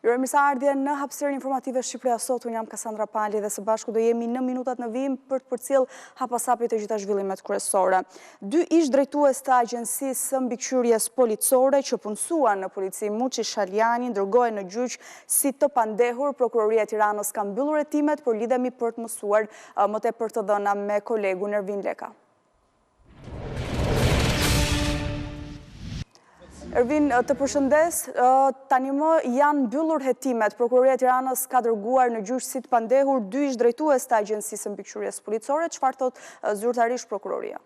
Mirëmëngjes në hapësirën informative Shqipëria sot, unë jam Kassandra Pali dhe së bashku do jemi në minutat në vijim për të përcjell hapasapjet e gjitha zhvillimet kryesore. 2 ish drejtues të agjencisë së mbikëqyrjes policore që punësuan në polici Muçi Shaljani dërgohen në gjyq si të pandehur. Prokuroria e Tiranës ka mbyllur hetimet, por lidhemi për të mësuar më tepër të dhëna me kolegun Ervin Leka. Ervin, të përshëndes, tani më janë mbyllur hetimet. Prokuroria e Tiranës ka dërguar në gjyq si të pandehur 2 ish drejtues të agjencisë së mbikëqyrjes policore. Çfarë thot zyrtarisht prokuroria?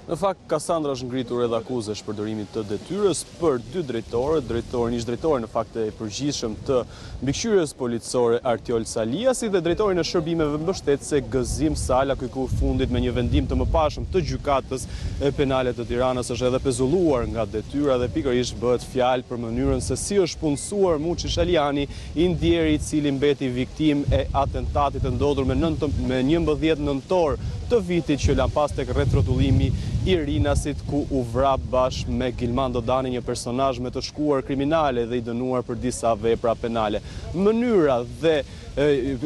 Në fakt, Kassandra është ngritur edhe akuzë e shpërdorimit të detyrës për 2 drejtorë, ish drejtori në fakt e përgjithshëm të mbikëqyrjes policore Artiol Saliasi dhe drejtori në shërbimeve mbështetëse Gëzim Sala, ku fundit me një vendim të mëpashëm të gjykatës penale të Tiranës është edhe pezulluar nga detyra dhe pikërisht bëhet fjalë për mënyrën se si është punësuar Muçi Shaljani, i ndjeri i cili mbeti viktim e atentatit të ndodhur me 11 nëntor të vitit që lan pas tek rrethrotulimi i Rinasit, ku u vrap bashkë me Gilman Dodani, një personazh me të shkuar kriminale dhe i dënuar për disa vepra penale. Mënyra dhe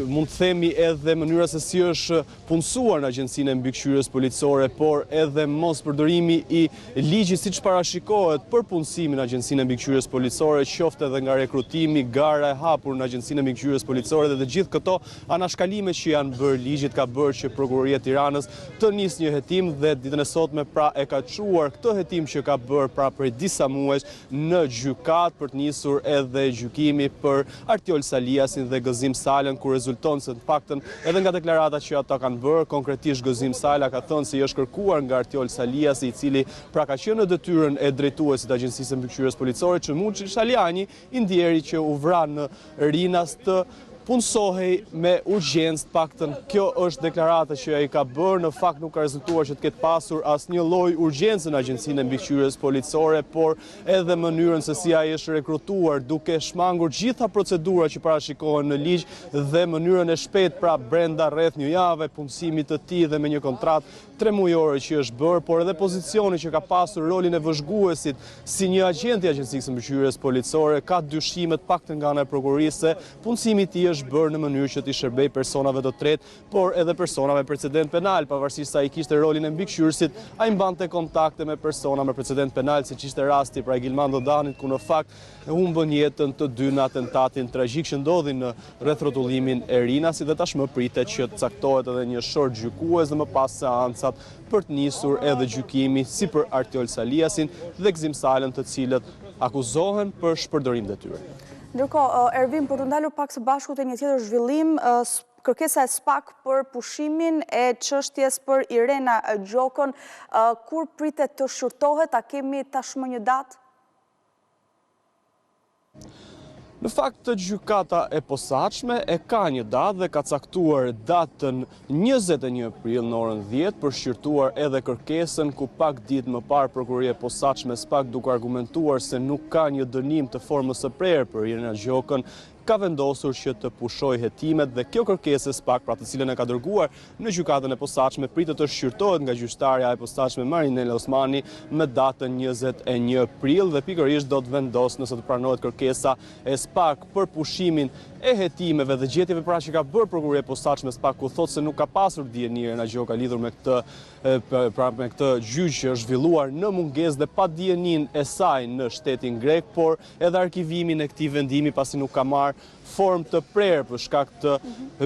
mund të themi edhe mënyra se si është punësuar në agjencinë e mbikëqyrjes policore, por edhe mos përdorimi i ligjit siç parashikohet për punësimin në agjencinë e mbikëqyrjes policore, qoftë edhe nga rekrutimi, gara e hapur në agjencinë e mbikëqyrjes policore dhe të gjithë këto anashkalime që janë bërë ligjit ka bërë që Prokuroria e Tiranës të nisë një hetim dhe ditën e sotme pra e ka çuar këtë hetim që ka bërë pra për disa muaj në gjykat për të nisur edhe gjykimi për Artiol Saliasin dhe Gëzim Salën, ku rezulton se të paktën edhe nga deklarata që ata kanë bërë, konkretisht Gëzim Sala ka thënë se i është kërkuar nga Artiol Saliasi, i cili pra ka qenë në detyrën e drejtuesit të agjencisë së mbikëqyrjes policore, që Muçi Shaljani, i ndjeri që u vra në Rinas, të punësohej me urgjencë. Paktën kjo është deklarata që ai ka bërë, në fakt nuk ka rezultuar që të ketë pasur asnjë lloj urgjencë në agjencinë e mbikëqyrjes policore, por edhe mënyrën se si ai është rekrutuar, duke shmangur gjitha procedurat që parashikohen në ligj dhe mënyrën e shpejtë pra brenda rreth një jave punësimit të tij dhe me një kontratë 3 mujore që është bërë, por edhe pozicioni që ka pasur rolin e vëzhguesit si një agent i agjencisë së mbikëqyrjes policore ka dyshimet paktën nga ana e prokurorisë se punësimi i tij është bërë në mënyrë që t'i shërbej personave të tretë, por edhe personave precedent penal, pavarësisht sa i kishte rolin e mbikëqyrësit, ai mbante kontakte me persona me precedent penal, siç ishte rasti pra Gilman Dodanit, ku në fakt humbën jetën të 2 në atentatin tragjik që ndodhi në rrethrotullimin e Rinasit dhe tashmë pritet që të caktohet edhe një short gjykues dhe më pas seancat për të nisur edhe gjykimi si për Artiol Saliasin dhe Gëzim Salën, të cilët akuzohen për shpërdorim detyre. Ndërkohë, Ervin, për të ndalur pak së bashku te një tjetër zhvillim, kërkesa e SPAK për pushimin e çështjes për Irena Gjokën, kur pritet të shqyrtohet, a kemi tashmë një datë? Në fakt, gjykata e posaçme e ka një datë dhe ka caktuar datën 21 prill në orën 10 për shqyrtuar edhe kërkesën, ku pak ditë më parë prokuroria e posaçme SPAK, duke argumentuar se nuk ka një dënim të formës së prerë për Irena Gjokën, ka vendosur që të pushoj hetimet dhe kjo kërkesë e SPAK, pra të cilën e ka dërguar në gjykatën e posaçme, pritet të shqyrtohet nga gjyqtarja e posaçme Marinela Osmani me datën 21 prill dhe pikërisht do të vendos nëse të pranohet kërkesa e SPAK për pushimin e hetimeve dhe gjetjeve pra që ka bërë prokuroria e posaçme SPAK, ku thotë se nuk ka pasur dieni Irena Gjoka lidhur me këtë gjyq që është zhvilluar në mungesë dhe pa dienin e saj në shtetin grek, por edhe arkivimin e këtij vendimi pasi nuk ka marrë formë të prerë për shkak të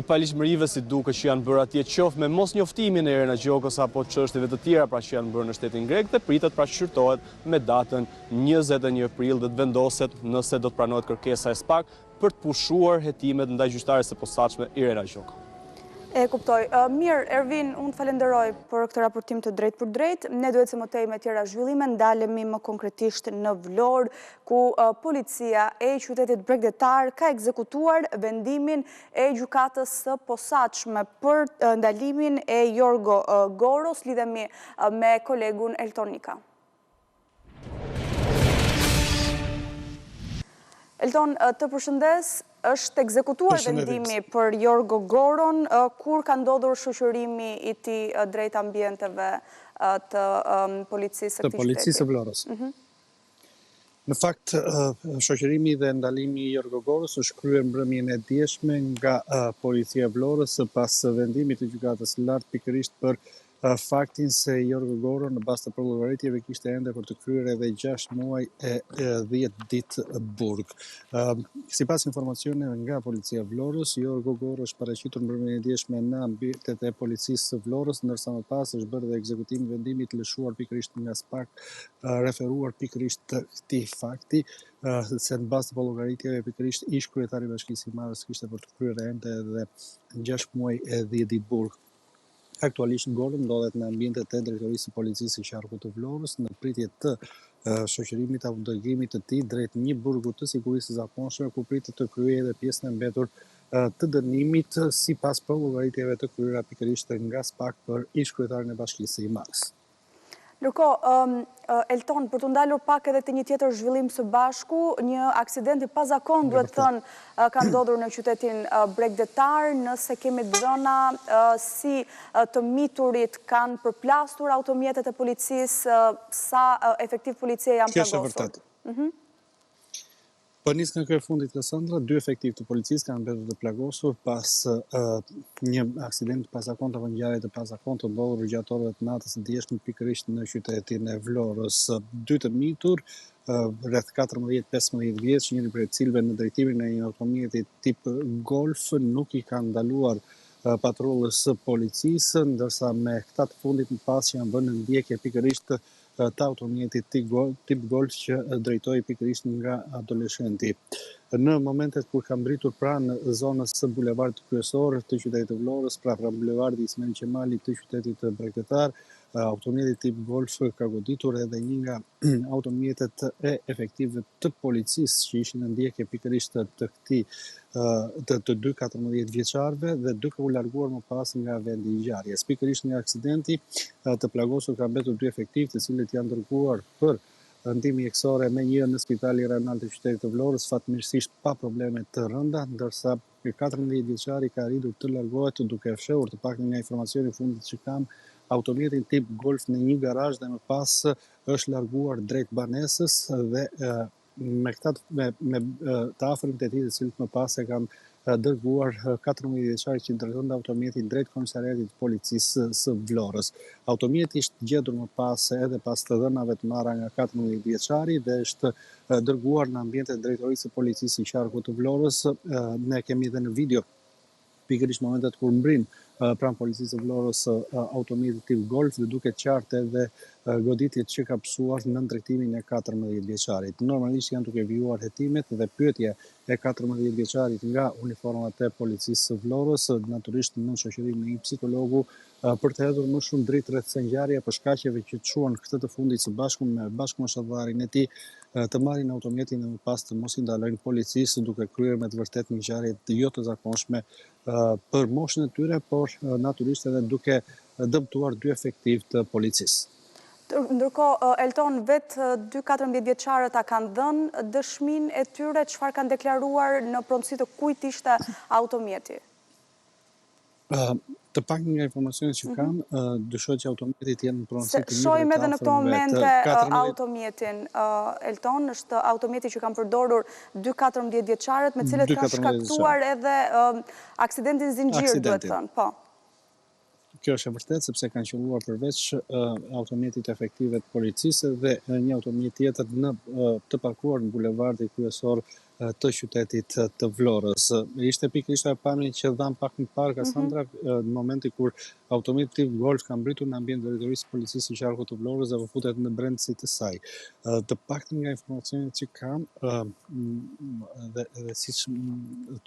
paligjshmërive si duket që janë bërë atje, qoftë me mosnjoftimin e Irena Gjokës apo çështjeve të tjera pra që janë bërë në shtetin grek, dhe pritet pra shqyrtohet me datën 21 prill dhe të vendoset nëse do të pranohet kërkesa e SPAK për të pushuar hetimet ndaj gjyqtares së posaçme Irena Gjoka. E kuptoj. Mirë, Ervin, unë të falenderoj për këtë raportim të drejt për drejt. Ne duhet se më tej me tjera zhvillime, ndalemi më konkretisht në Vlorë, ku policia e qytetit bregdetar ka ekzekutuar vendimin e gjykatës së posaçme për ndalimin e Jorgo Goros. Lidhemi me kolegun Elton Nika. Elton, të përshëndes, është ekzekutuar vendimi për Jorgo Goron, kur ka ndodhur shoqërimi i tij drejt ambienteve të policisë së këtij qyteti. Të policisë së Vlorës. Në fakt, shoqërimi dhe ndalimi i Jorgogorës është kryer mbrëmjen e dieshme nga policia e Vlorës pas vendimit të gjykatës së lartë pikërisht për faktin se Jorgogoro në bazë të përllëgaritjeve kishte ende për të kryer edhe 6 muaj e 10 ditë burg. Sipas informacioneve nga policia e Vlorës, Jorgogoro është paraqitur mbrëmjen e dieshme në ambientet e policisë së Vlorës, ndërsa më pas është bërë dhe ekzekutimi i vendimit lëshuar pikërisht nga SPAK, referuar pikërisht të këtij fakti, se në bazë të llogaritjeve pikërisht ish kryetari i Bashkisë së Marrës kishte për të kryer ende edhe 6 muaj e 10 ditë burg. Aktualisht Golo ndodhet në ambientet e drejtorisë së policisë së qarkut të Vlorës në pritje të shoqërimit apo dërgimit të tij drejt një burgu të sigurisë së zakonshme ku pritet të kryejë edhe pjesën e mbetur të dënimit sipas llogaritjeve të kryera pikërisht nga SPAK për ish kryetarin e Bashkisë së Marrës. Ndërkohë, Elton, për të ndalur pak edhe të një tjetër zhvillim së bashku, një aksident i pazakon duhet thënë ka ndodhur në qytetin Bregdetar, nëse kemi dhëna si të miturit kanë përplasur automjetet e policisë, sa efektiv policia janë plagosur. Kjo është vërtet. Për nisë nga kjo fundit, Kassandra, 2 efektiv të policisë kanë mbetur të plagosur pas një aksident pazakont apo ngjarje të pazakont të ndodhur gjatë orëve të natës së djeshme pikërisht në qytetin e Vlorës. 2 të mitur, rreth 14-15 vjeç, njëri prej cilëve në drejtimin e një automjeti tip Golf nuk i kanë ndaluar patrullës së policisë, ndërsa me këta të fundit më pas që janë vënë ndjekje pikërisht të automjetit tip Golf që drejtoi pikërisht nga adoleshenti. Në momentet kur ka mbritur pranë zonës së bulevardit kryesor të qytetit të Vlorës, pra bulevardit Ismail Qemali të qytetit të Bregdetar, automjeti tip Golf ka goditur edhe një nga automjetet e efektive të policisë që ishin në ndjekje pikërisht të këtij të 2 14 vjeçarëve dhe duke u larguar më pas nga vendi i ngjarjes. Pikërisht nga aksidenti të plagosur ka mbetur 2 efektiv, të cilët janë dërguar për ndihmë mjekësore me një në Spitali Rajonal të qytetit të Vlorës, fatmirësisht pa probleme të rënda, ndërsa 14 vjeçari ka arritur të largohet duke fshehur të paktën nga informacioni fundit që kam automjetin tip Golf në një garazh dhe më pas është larguar drejt banesës dhe me të afërmit e tij të cilët më pas e kanë dërguar 14 vjeçari që drejtonte automjetin drejt komisariatit të policisë së Vlorës. Automjeti është gjetur më pas edhe pas të dhënave të marra nga 14 vjeçari dhe është dërguar në ambientet e drejtorisë së policisë së qarkut të Vlorës. Ne kemi edhe në video pikërisht momentet kur mbrin pranë policisë së Vlorës automjeti tip Golf dhe duket qartë edhe goditjet që ka pësuar në drejtimin e 14 vjeçarit. Normalisht janë duke vijuar hetimet dhe pyetje e 14 vjeçarit nga uniformat e policisë së Vlorës, natyrisht në shoqërim me një psikologu për të hedhur më shumë dritë rreth së ngjarje për shkaqeve që çuan këtë të fundit së bashku me bashkëmoshatëdharin e tij të marrin automjetin dhe më pas të mos i ndalojnë policisë duke kryer me të vërtetë një ngjarje jo të zakonshme për moshën e tyre, por natyrisht edhe duke dëmtuar 2 efektiv të policisë. Ndërkohë, Elton, vetë 2 14 vjeçarët a kanë dhënë dëshminë e tyre, çfarë kanë deklaruar në pronësi të kujt ishte automjeti? Të paktën nga informacionet që kam, dyshohet që automjetit janë në pronësi të një shohim edhe në këto momente automjetin, Elton, është automjeti që kanë përdorur 2 14 vjeçarët me cilët kanë shkaktuar edhe aksidentin zinxhir, duhet thënë, po. Kjo është e vërtetë sepse kanë qelluar përveç automjetit efektive të policisë dhe një automjet tjetër të parkuar në bulevardin kryesor të qytetit të Vlorës. Ishte pikërisht ajo pamje që dham pak më parë Kassandra në momenti kur automjeti tip Golf ka mbritur në ambient drejtorisë policisë së qarkut të Vlorës dhe futet në brendësi të saj. Të paktën nga informacionet që kam dhe siç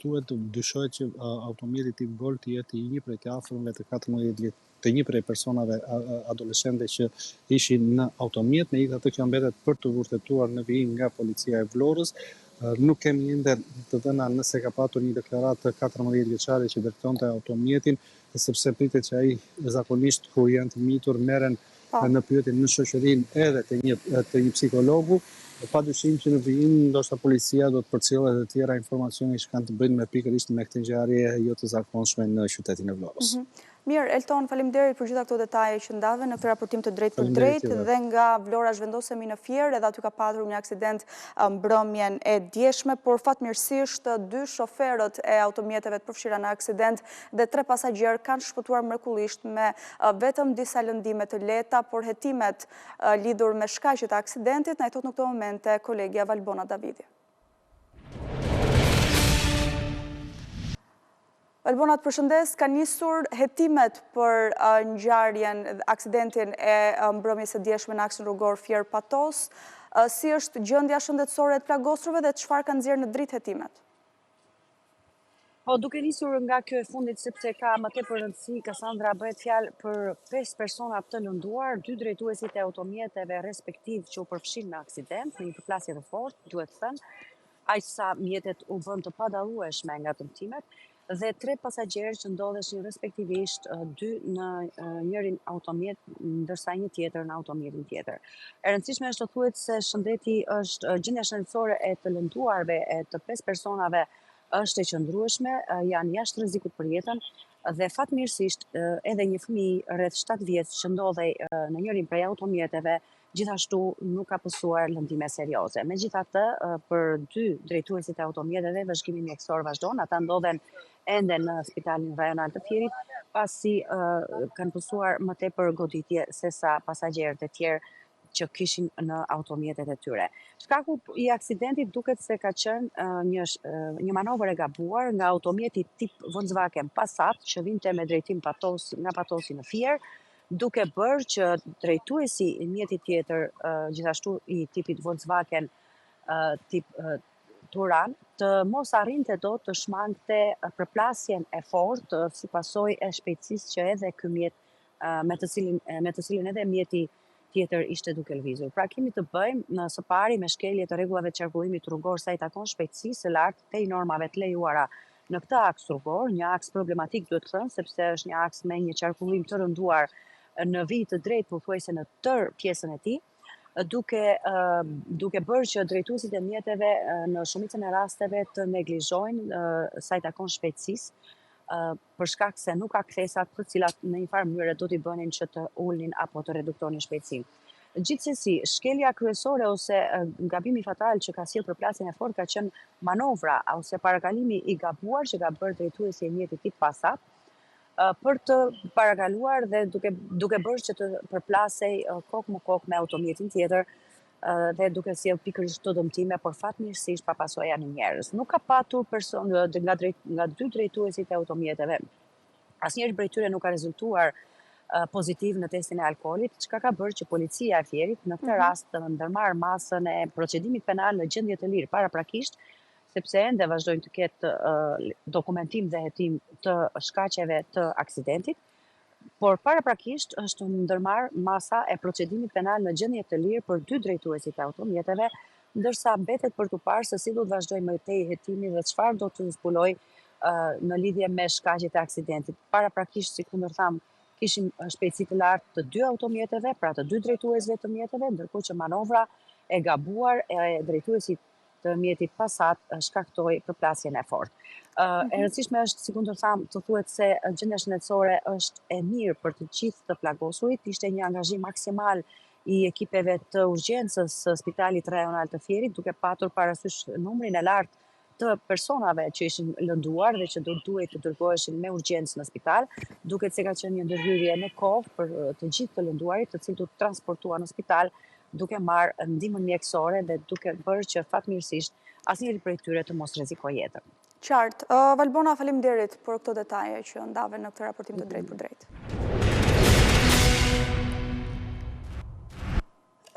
thuhet dyshohet që automjeti tip Golf jetë i një prej të afërmve të 14 të një prej personave adoleshente që ishin në automjet, megjithatë kjo mbetet për të vërtetuar në vijim nga policia e Vlorës. Nuk kemi ende të dhëna nëse ka patur një deklaratë 14 vjeçari që drejtonte automjetin, sepse pritet që ai zakonisht kur janë të mitur merren në pyetje në shoqërinë edhe të një psikologu. Padyshim që në vijim ndoshta policia do të përcjellë edhe të tjera informacione që kanë të bëjnë me pikërisht me këtë ngjarje jo të zakonshme në qytetin e Vlorës. Mirë, Elton, faleminderit për gjitha këto detaje që ndave në këtë raportim të drejtë për drejtë dhe nga Vlora zhvendosemi në Fier edhe aty ka patur një aksident mbrëmjen e djeshme, por fatmirësisht dy shoferët e automjeteve të përfshira në aksident dhe 3 pasagjerë kanë shpëtuar mrekullisht me vetëm disa lëndime të lehta, por hetimet lidhur me shkaqet e aksidentit na i thot në këto momente kolegja Valbona Davidi. Valbona, të përshëndes, ka nisur hetimet për ngjarjen, aksidentin e mbrëmjes së djeshme në aksin rrugor Fier-Patos. Si është gjendja shëndetësore e të plagosurve dhe çfarë kanë nxjerrë në dritë hetimet? Po, duke nisur nga kjo e fundit, sepse ka më tepër rëndësi, Kasandra, bëhet fjalë për 5 persona të lënduar, 2 drejtuesit e automjeteve respektiv që u përfshin në aksident, në një përplasje të fortë, duhet thënë, aq sa mjetet u bën të padallueshme nga dëmtimet, dhe 3 pasagjerë që ndodheshin respektivisht 2 në njërin automjet, ndërsa një tjetër në automjetin tjetër. E rëndësishme është të thuhet se shëndeti është gjendja shëndetësore e të lënduarve e të 5 personave është e qëndrueshme, janë jashtë rrezikut për jetën dhe fatmirësisht edhe një fëmijë rreth 7 vjeç që ndodhej në njërin prej automjeteve gjithashtu nuk ka pësuar lëndime serioze. Megjithatë, për 2 drejtuesit e automjeteve vëzhgimi mjekësor vazhdon, ata ndodhen ende në Spitalin Rajonal të Fierit, pasi kanë pësuar më tepër goditje se sa pasagjerët e tjerë që kishin në automjetet e tyre. Shkaku i aksidentit duket se ka qenë një manovër e gabuar nga automjeti tip Volkswagen Passat që vinte me drejtim nga Patosi në Fier, duke bërë që drejtuesi i mjetit tjetër, gjithashtu i tipit Volkswagen tip Turan, të mos arrinte dot të shmangte përplasjen e fortë si pasojë e shpejtësisë që edhe ky mjet me të cilin edhe mjeti tjetër ishte duke lëvizur. Pra kemi të bëjmë së pari me shkelje të rregullave të qarkullimit rrugor sa i takon shpejtësisë së lartë te normave të lejuara në këtë aks rrugor, një aks problematik duhet thënë, sepse është një aks me një qarkullim të rënduar në vijë të drejtë pothuajse në tërë pjesën e tij, duke bërë që drejtuesit e mjeteve në shumicën e rasteve të neglizhojnë sa i takon shpejtësisë, për shkak se nuk ka kthesat të cilat në një farë mënyrë do t'i bënin që të ulnin apo të reduktonin shpejtësinë. Gjithsesi, shkelja kryesore ose gabimi fatal që ka sjellë përplasjen e fortë ka qenë manovra ose parakalimi i gabuar që ka bërë drejtuesi i mjetit tip Passat, për të parakaluar dhe duke bërë që të përplasej kokë më kokë me automjetin tjetër dhe duke sjellë pikërisht të dëmtime, por fatmirësisht pa pasoja në njerëz. Nuk ka patur nga 2 drejtuesit e automjeteve. Asnjëri prej tyre nuk ka rezultuar pozitiv në testin e alkoolit, çka ka bërë që policia e Fierit në këtë rast të ndërmarrë masën e procedimit penal në gjendje të lirë paraprakisht, sepse ende vazhdojnë të ketë dokumentim dhe hetim të shkaqeve të aksidentit, por paraprakisht është ndërmarrë masa e procedimit penal në gjendje të lirë për 2 drejtuesit e automjeteve, ndërsa mbetet për të parë se si do të vazhdojë më tej hetimi dhe çfarë do të zbulojë në lidhje me shkaqjet e aksidentit. Paraprakisht, sikundër tham, kishim shpejtësi të lartë të 2 automjeteve, pra të 2 drejtuesve të mjeteve, ndërkohë që manovra e gabuar e drejtuesit të mjetit Passat shkaktoi përplasjen e fortë. E rëndësishme është, sikundër tham, të thuhet se gjendja shëndetësore është e mirë për të gjithë të plagosurit, ishte një angazhim maksimal i ekipeve të urgjencës së Spitalit Rajonal të Fierit, duke patur parasysh numrin e lartë të personave që ishin lënduar dhe që duhej të dërgoheshin me urgjencë në spital, duket se ka qenë një ndërhyrje në kohë për të gjithë të lënduarit, të cilët u transportuan në spital, duke marrë ndihmën mjekësore dhe duke bërë që fatmirësisht asnjëri prej tyre të mos rrezikojë jetën. Qartë. Valbona, faleminderit për këto detaje që ndave në këtë raportim të drejtë për drejtë.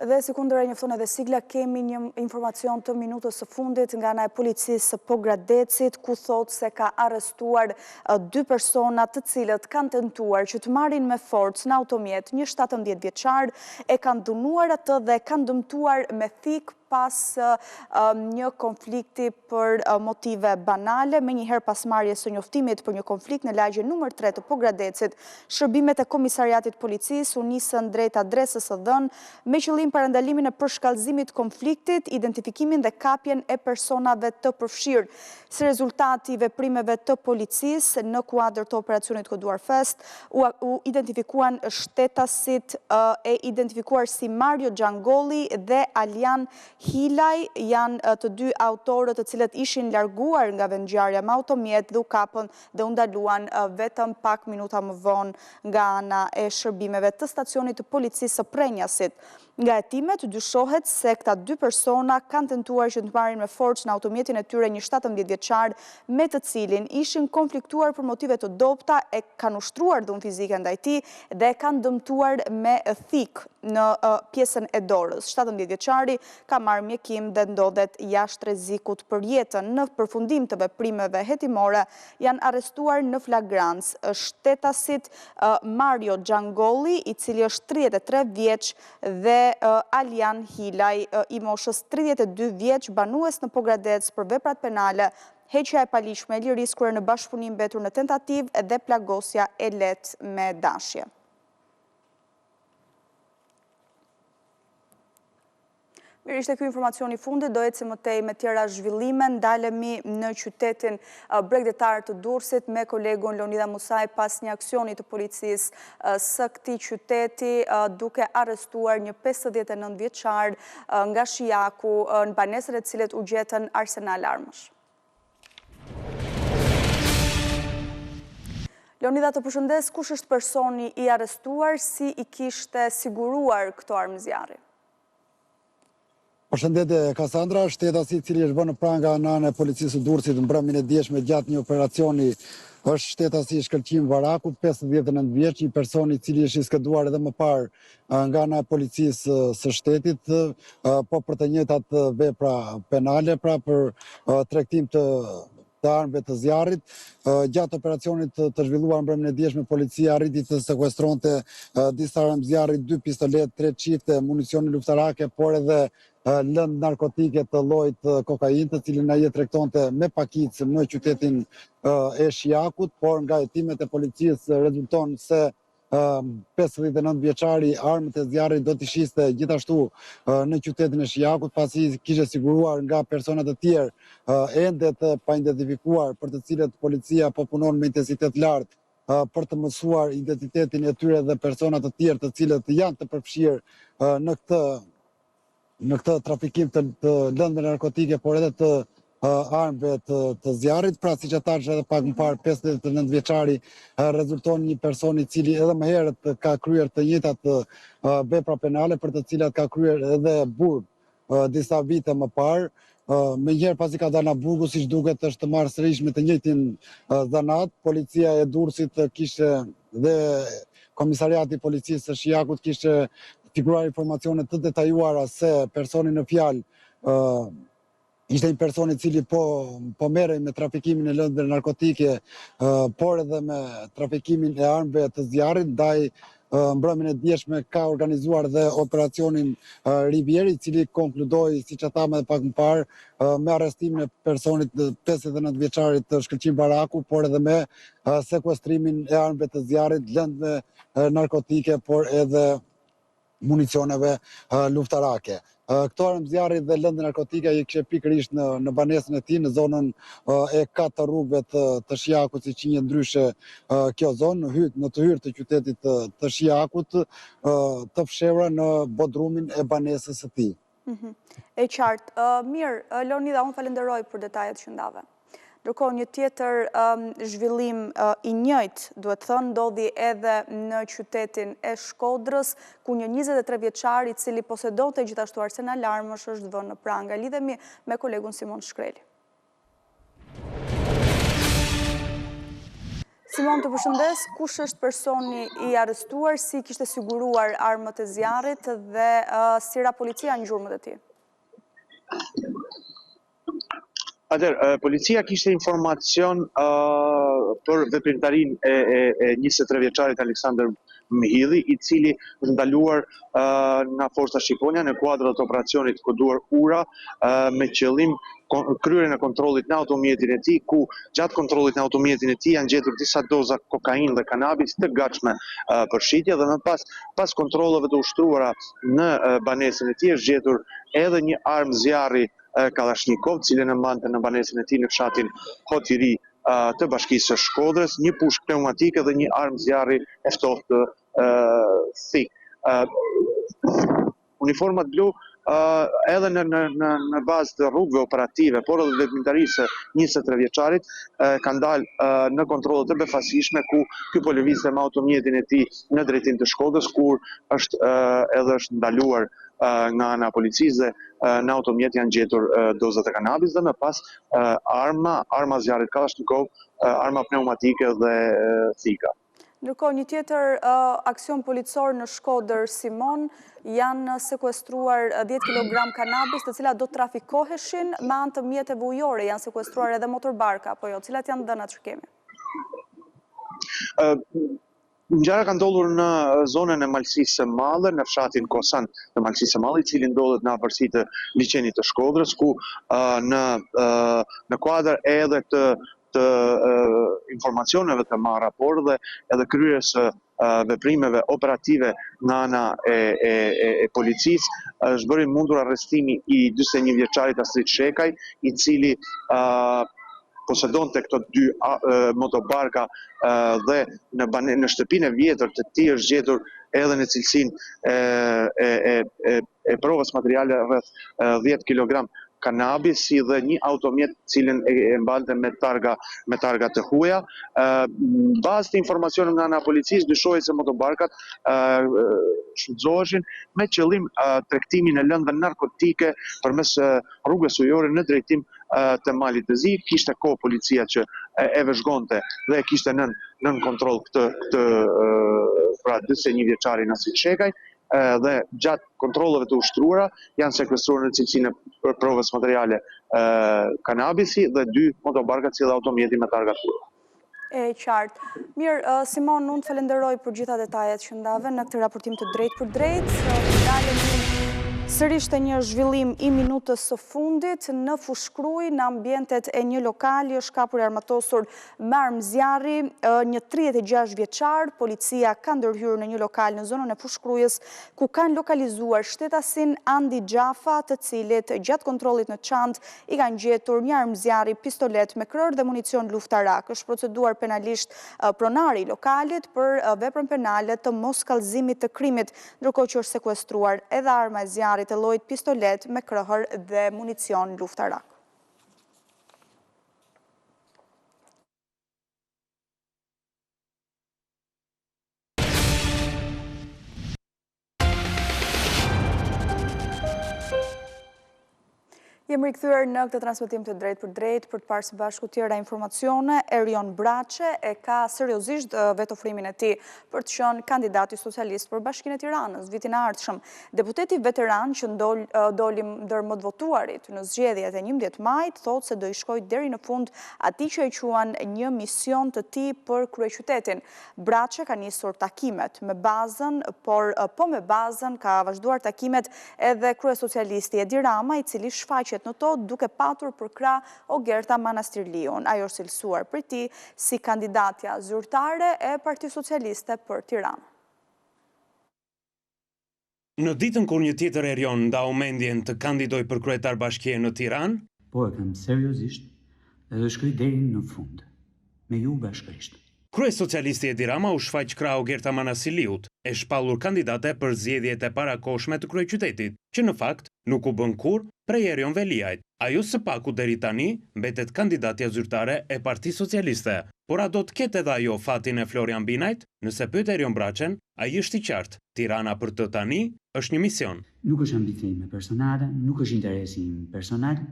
Dhe si kundër e njofton edhe sigla, kemi një informacion të minutës së fundit nga ana e policisë së Pogradecit, ku thot se ka arrestuar 2 persona të cilët kanë tentuar që të marrin me forcë në automjet një 17 vjeçar, e kanë dënuar atë dhe kanë dëmtuar me thik pas një konflikti për motive banale, me njëherë pas marrjes së njoftimit për një konflikt në lagjen numër 3 të Pogradecit, shërbimet e Komisariatit Policisë u nisën drejt adresës së dhënë me qëllim parandalimin e përshkallëzimit konfliktit, identifikimin dhe kapjen e personave të përfshirë. Si rezultati veprimeve të policisë në kuadër të operacionit Koduar Fest, u identifikuan shtetasit e identifikuar si Mario Gjangolli dhe Alian Hilaj, janë të dy autorët të cilët ishin larguar nga vendngjarja me automjet dhe u kapën dhe u ndaluan vetëm pak minuta më vonë nga ana e shërbimeve të stacionit të policisë së Prenjasit. Nga hetimet, dyshohet se këta dy persona kanë tentuar që të marrin me forcë në automjetin e tyre një 17 vjeçar me të cilin ishin konfliktuar për motive të dobta, e kanë ushtruar dhunë fizike ndaj tij dhe e kanë dëmtuar me thik në pjesën e dorës. 17 vjeçari ka marrë mjekim dhe ndodhet jashtë rrezikut për jetën. Në përfundim të veprimeve hetimore janë arrestuar në flagrancë shtetasit Mario Gjangolli, i cili është 33 vjeç, dhe Alian Hilaj, i moshës 32 vjeç, banues në Pogradec për veprat penale, heqja e paligjshme e lirisë kur në bashkëpunim mbetur në tentativë dhe plagosja e lehtë me dashje. Mirë, ishte ky informacioni fundit, do ecim më tej me tjera zhvillime. Ndalemi në qytetin bregdetar të Durrësit me kolegun Leonida Musaj pas një aksioni të policisë së këtij qyteti duke arrestuar një 59 vjeçar nga Shijaku në banesën e cilet u gjetën arsenal armësh. Leonida, të përshëndes, kush është personi i arrestuar, si i kishte siguruar këto armë zjarri? Përshëndetje Kasandra, shtetasi i cili është vënë pranga nga ana e policisë së Durrësit në mbrëmjen e dieshme gjatë një operacioni është shtetasi i Shkëlqim Varaku, 59 vjeç, një person i cili është i skeduar edhe më parë nga ana e policisë së shtetit, po për të njëjtat vepra penale, pra për tregtim të armëve të zjarrit. Gjatë operacionit të zhvilluar mbrëmjen e dieshme, policia arriti të sekuestronte disa armë zjarri, 2 pistolet, 3 çifte municione luftarake, por edhe lëndë narkotike të llojit kokainë, të cilin ai e tregtonte me pakicë në qytetin e Shijakut, por nga hetimet e policisë rezulton se 59 vjeçari armët e zjarrit do t'i shiste gjithashtu në qytetin e Shijakut, pasi kishte siguruar nga persona të tjerë ende të paidentifikuar, për të cilët policia po punon me intensitet lartë për të mësuar identitetin e tyre dhe persona të tjerë të cilët janë të përfshirë në këtë trafikim të lëndëve narkotike, por edhe të armëve të zjarrit. Pra, siç e thash edhe pak më parë, 59 vjeçari rezulton një person i cili edhe më herët ka kryer të njëjtat vepra penale, për të cilat ka kryer edhe burg disa vite më parë. Menjëherë pasi ka dalë nga burgu, siç duket është marrë sërish me të njëjtin zanat. Policia e Durrësit kishte dhe Komisariati i Policisë së Shijakut kishte siguruar informacione të detajuara se personi në fjalë ishte një person i cili po merrej me trafikimin e lëndëve narkotike, por edhe me trafikimin e armëve të zjarrit. Ndaj mbrëmjen e dieshme ka organizuar dhe operacionin Rivieri, i cili konkludoi, siç e tham edhe pak më parë, me arrestimin e personit 59 vjeçarit të Shkëlqim Varaku, por edhe me sekuestrimin e armëve të zjarrit, lëndëve narkotike, por edhe municioneve luftarake. Këto armë zjarri dhe lëndë narkotike i kishte pikërisht në banesën e tij, në zonën e 4 rrugëve të Shijakut, si që një ndryshe kjo zonë, në të hyrë të qytetit të Shijakut, të fshehura në bodrumin e banesës së tij. E qartë. Mirë, Leonida, unë falenderoj për detajet që ndave. Ndërkohë, një tjetër zhvillim i njëjtë, duhet thënë, ndodhi edhe në qytetin e Shkodrës, ku një 23 vjeçar i cili posedonte gjithashtu arsenal armësh është vënë në prangë. Lidhemi me kolegun Simon Shkreli. Simon, të përshëndes, kush është personi i arrestuar, si kishte siguruar armët e zjarrit dhe si ra policia në gjurmët e tij? Atëherë, policia kishte informacion për veprimtarinë e 23 vjeçarit Aleksandër Mihilli, i cili është ndaluar nga Forca Shqiponia në kuadër të operacionit koduar Ura me qëllim kryerjen e kontrollit në automjetin e tij, ku gjatë kontrollit në automjetin e tij janë gjetur disa doza kokainë dhe kanabis të gatshme për shitje, dhe më pas kontrolleve të ushtruara në banesën e tij është gjetur edhe një armë zjarri Kalashnikov, cilën e mbante në banesën e tij në fshatin Hotiri të Bashkisë së Shkodrës, një pushkë pneumatike dhe një armë zjarri e ftohtë thik. Uniformat blu edhe në bazë të rrugëve operative, por edhe veprimtarisë së 23 vjeçarit kanë dalë në kontrollet e befasishme, ku ky po lëvizte me automjetin e tij në drejtim të Shkodrës, kur është ndaluar nga ana policisë dhe në automjet janë gjetur dozat e kanabis dhe më pas arma zjarrit Kalashnikov, arma pneumatike dhe thika. Ndërkohë, një tjetër aksion policor në Shkodër, Simon, janë sekuestruar 10 kg kanabis, të cilat do të trafikoheshin me anë të mjeteve ujore, janë sekuestruar edhe motorbarka, apo jo, cilat janë dhënat që kemi? Ngjarja ka ndodhur në zonën e Malësisë së Madhe, në fshatin Kosan të Malësisë së Madhe, i cili ndodhet në afërsi të liçenit të Shkodrës, ku në kuadër edhe të informacioneve të marra, por dhe edhe kryerjes së veprimeve operative nga ana e policisë, është bërë mundur arrestimi i 41 vjeçarit Astrid Shekaj, i cili posedonte këto 2 motobarka dhe në shtëpinë e vjetër të tij është gjetur edhe në cilësinë e provës materiale rreth 10 kg kanabis, si dhe një automjet cilën e mbante me targa të huaja. Bazë të informacionit nga ana e policisë dyshohej se motobarkat shfrytëzoheshin me qëllim tregtimin e lëndëve narkotike përmes rrugës ujore në drejtim të Malit të Zi. Kishte kohë policia që e vëzhgonte dhe kishte nën kontroll këtë pra 41 vjeçarin Astrid Shekaj, dhe gjatë kontrolleve të ushtruara janë sekuestruar në cilësinë e provës materiale kanabisi dhe 2 motobarka dhe automjeti me targa të huaja. E qartë. Mirë, Simon, unë të falenderoj për gjitha detajet që ndave në këtë raportim të drejt për drejt. Sërish të një zhvillim i minutës së fundit në Fushkruj, në ambientet e një lokali, është kapur e armatosur me armë zjarri, një 36 vjeçar, policia ka ndërhyrë në një lokal në zonën e Fushkrujës, ku kanë lokalizuar shtetasin Andi Gjafa, të cilit gjatë kontrollit në çantë i kanë gjetur një armë zjarri, pistolet me krër dhe municion luftarak. Është proceduar penalisht pronari i lokalit për veprën penale të mos kallëzimit të krimit, ndërkohë që është sekuestruar edhe arma e zjarrit të llojit pistolet me krëhër dhe municion luftarak. Jemi rikthyer në këtë transmetim të drejt për drejt për të parë së bashku tjera informacione. Erion Braçe e ka seriozisht vetofrimin e tij për të qenë kandidati socialist për Bashkinë e Tiranës vitin e ardhshëm. Deputeti veteran që doli ndër më të votuarit në zgjedhjet e 11 majit thotë se do i shkojë deri në fund atij që e quan një mision të tij për kryeqytetin. Braçe ka nisur takimet me bazën, por me bazën ka vazhduar takimet edhe kryesocialisti Edi Rama, i cili shfaqet në to duke patur për krah Ogerta Manastirliun. Ajo është cilësuar për ti si kandidatja zyrtare e Partisë Socialiste për Tiranë. Në ditën kur një tjetër Erion ndau mendjen të kandidoj për kryetar bashkie në Tiranë, po e kam seriozisht dhe do shkoj deri në fund me ju bashkërisht. Kryesocialisti Edi Rama u shfaq krah Ogerta Manasiliut, e shpallur kandidate për zgjedhjet e parakohshme të kryeqytetit, që në fakt nuk u bën kurrë prej Erion Veliajt. Ajo së paku deri tani mbetet kandidatja zyrtare e Partisë Socialiste, por a do të ketë edhe ajo fatin e Florian Binajt? Nëse pyet Erion Braçen, ai është i qartë. Tirana për të tani është një mision. Nuk është ambicia ime personale, nuk është interesi im personal,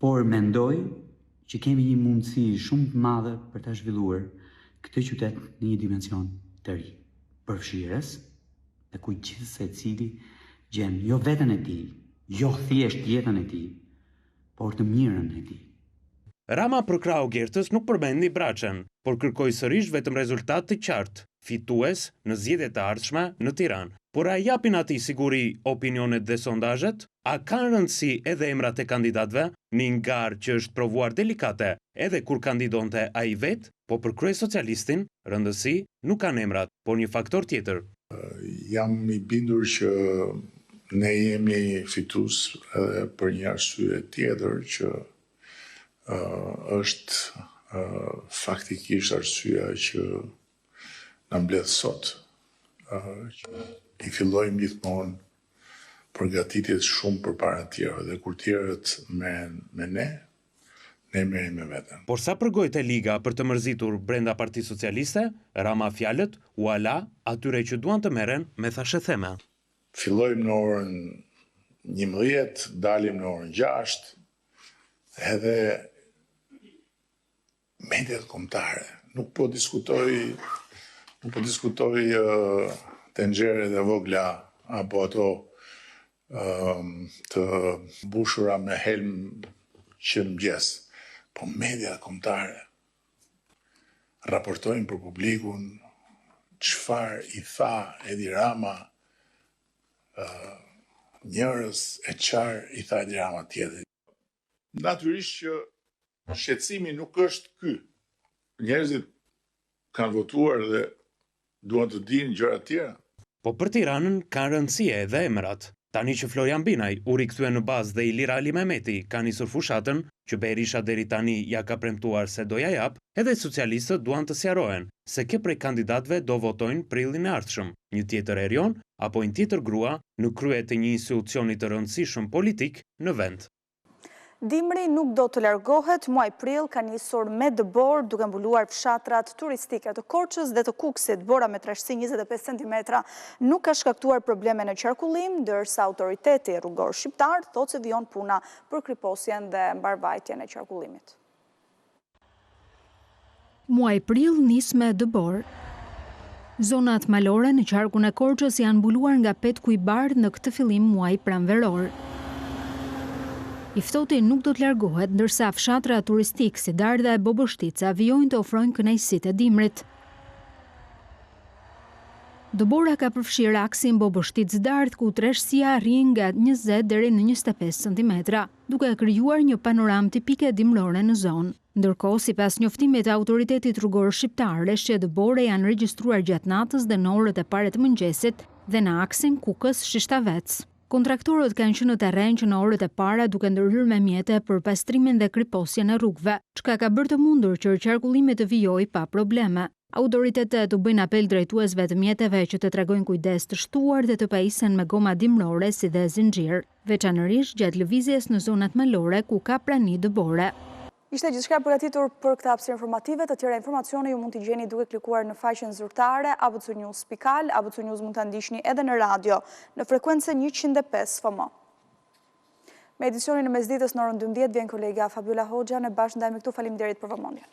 por mendoj që kemi një mundësi shumë të madhe për ta zhvilluar këtë qytet në një dimension të ri, përfshirës dhe ku gjithë secili gjen jo veten e tij, jo thjesht jetën e tij, por të mirën e tij. Rama për krau Gertës nuk përmendi Braçën, por kërkoi sërish vetëm rezultat të qartë, fitues në zgjedhjet e ardhshme në Tiranë. Por a japin atij siguri opinionet dhe sondazhet? A kanë rëndësi edhe emrat e kandidatëve, një ngarë që është provuar delikate edhe kur kandidonte ai vetë, po për kryesocialistin rëndësi nuk kanë emrat, por një faktor tjetër. Jam I bindur që ne jemi fitues edhe për një arsye tjetër që është faktikisht arsyeja që na mbledh sot. I fillojmë gjithmonë përgatitjet shumë përpara tjerëve dhe kur tjerët merren me ne merrim me veten. Por sa përgojët e Liga për të mërzitur brenda Partisë Socialiste, Rama fjalët u ala atyre që duan të merren me thashëtheme. Fillojmë në orën 11, dalim në orën 6, edhe mediat kombëtare. Nuk po diskutoj tenxhere dhe vogla apo ato të mbushura me helm që në mëngjes, po media kombëtare raportojnë për publikun çfarë I tha Edi Rama njërës e çfarë I tha Edi Rama tjetër. Natyrisht që shqetësimi nuk është ky. Njerëzit kanë votuar dhe duan të dinë gjëra tjera. Po për Tiranën kanë rëndësi edhe emrat. Tani që Florian Binaj u rikthye në bazë dhe Ilir Ali Mehmeti ka nisur fushatën, që Berisha deri tani ja ka premtuar se do ja jap, edhe socialistët duan të sqarohen se ke prej kandidatëve do votojnë prillin e ardhshëm. Një tjetër Erion apo një tjetër grua në krye të një institucioni të rëndësishëm politik në vend. Dimri nuk do të largohet, muaj prill ka nisur me dëbor duke mbuluar fshatrat turistike të Korçës dhe të Kukësit. Bora me trashësi 25 cm nuk ka shkaktuar probleme në qarkullim, ndërsa autoriteti rrugor shqiptar thotë se vijon puna për kriposjen dhe mbarvajtjen e qarkullimit. Muaj prill nis me dëbor. Zonat malore në qarkun e Korçës janë mbuluar nga petku I bardhë në këtë fillim muaj pranveror. I ftohti nuk do të largohet, ndërsa fshatra turistik si Dardha e Bobështica vijojnë të ofrojnë kënaqësitë e dimrit. Dëbora ka përfshirë aksin Bobështicë-Dardhë, ku trashësia arrin nga 20 deri në 25 cm, duke krijuar një panoramë tipike dimrore në zonë. Ndërkohë, sipas njoftimit të autoritetit rrugor shqiptar, rreshtë dëbore janë regjistruar gjatë natës dhe në orët e parë të mëngjesit dhe në aksin Kukës-Shishtavec. Kontraktorët kanë qenë në terren që në orët e para duke ndërhyrë me mjete për pastrimin dhe kriposjen e rrugëve, çka ka bërë të mundur që qarkullimi të vijojë pa probleme. Autoritetet u bëjnë apel drejtuesve të mjeteve që të tregojnë kujdes të shtuar dhe të pajisen me goma dimrore si dhe zinxhir, veçanërisht gjatë lëvizjes në zonat malore ku ka prani dëbore. Ishte gjithçka përgatitur për këtë hapësirë informative. Të tjera informacione ju mund t'i gjeni duke klikuar në faqen zyrtare abcnews.al. ABC News mund ta ndiqni edhe në radio në frekuencën 105 FM. Me edicionin e mesditës në orën 12 vjen kolega Fabiola Hoxha, në bashkë ndajmë këtu. Faleminderit për vëmendjen.